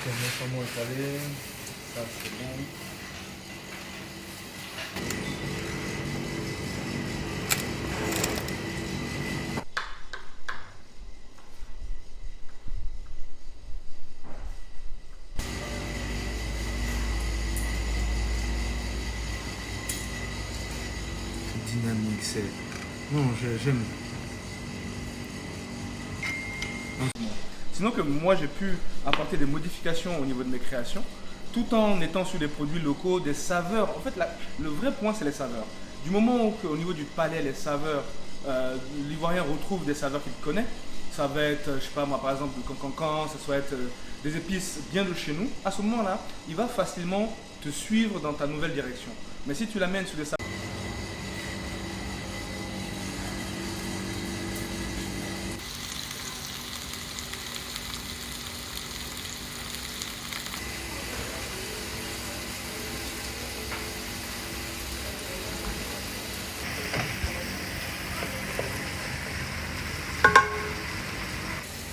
Comment étalé. Ça c'est bon. Dynamique, c'est... Non, j'aime. Sinon que moi j'ai pu apporter des modifications au niveau de mes créations, tout en étant sur des produits locaux, des saveurs. En fait, le vrai point c'est les saveurs. Du moment où au niveau du palais, les saveurs, l'Ivoirien retrouve des saveurs qu'il connaît, ça va être, je sais pas moi par exemple, du cancan, ça va être des épices bien de chez nous, à ce moment-là, il va facilement te suivre dans ta nouvelle direction. Mais si tu l'amènes sur des saveurs...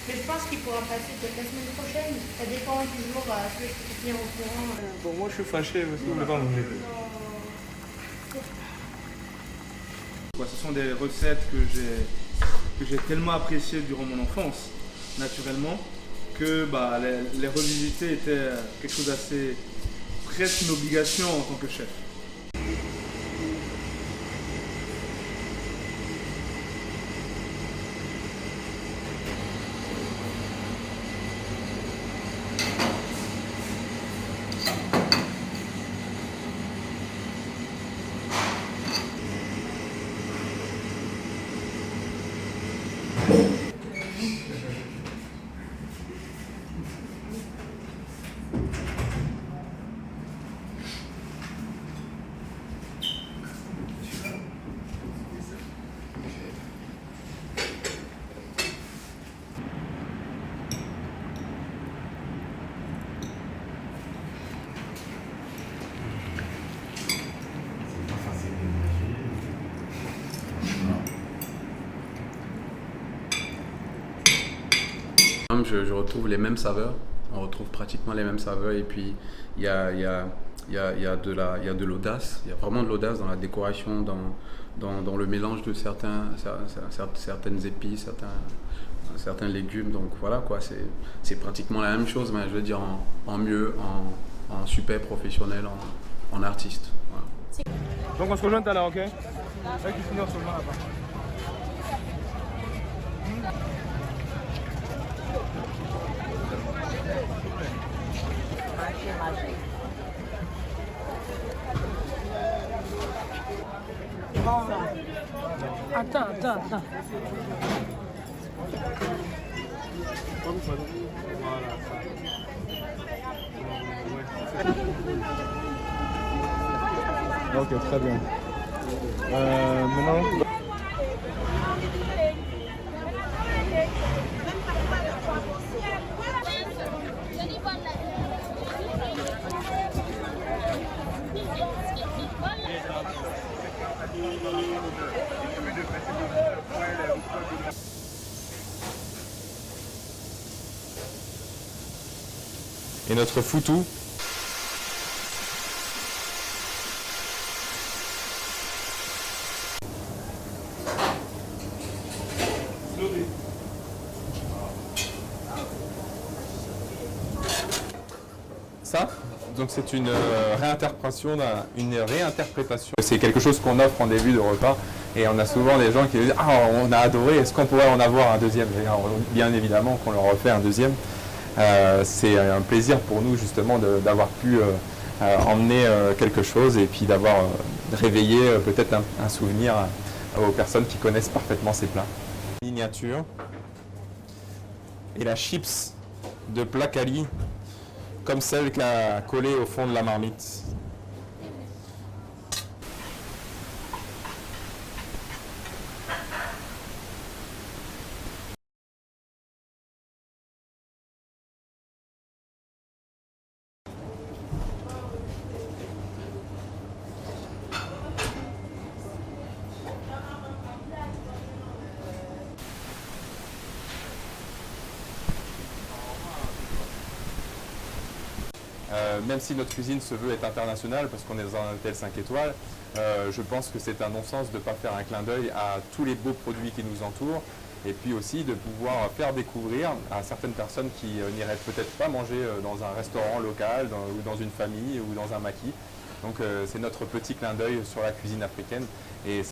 Mais je pense qu'il pourra passer peut-être la semaine prochaine. Ça dépend toujours, je vais te tenir au courant. Bon, moi je suis fâché parce que vous ne voulez pas manger. Ce sont des recettes que j'ai tellement appréciées durant mon enfance, naturellement, que bah, les revisiter était quelque chose d'assez presque une obligation en tant que chef. Je retrouve les mêmes saveurs, on retrouve pratiquement les mêmes saveurs et puis il y a de l'audace, il y a vraiment de l'audace dans la décoration, dans le mélange de certaines épices, certains légumes, donc voilà quoi, c'est pratiquement la même chose, mais je veux dire en mieux, en super professionnel, en artiste. Voilà. Donc on se rejoint tout à l'heure, ok? Avec Christine, on se rejoint là-bas. Attends. Ok, très bien. Maintenant... Et notre foutou. Ça, donc c'est une réinterprétation, C'est quelque chose qu'on offre en début de repas et on a souvent des gens qui disent « Ah, on a adoré, est-ce qu'on pourrait en avoir un deuxième ?» Bien évidemment qu'on leur refait un deuxième. C'est un plaisir pour nous justement d'avoir pu emmener quelque chose et puis d'avoir réveillé peut-être un souvenir aux personnes qui connaissent parfaitement ces plats. Miniature et la chips de Placali comme celle qui a collé au fond de la marmite. Même si notre cuisine se veut être internationale, parce qu'on est dans un hôtel 5 étoiles, je pense que c'est un non-sens de ne pas faire un clin d'œil à tous les beaux produits qui nous entourent, et puis aussi de pouvoir faire découvrir à certaines personnes qui n'iraient peut-être pas manger dans un restaurant local, ou dans une famille, ou dans un maquis. Donc c'est notre petit clin d'œil sur la cuisine africaine. Et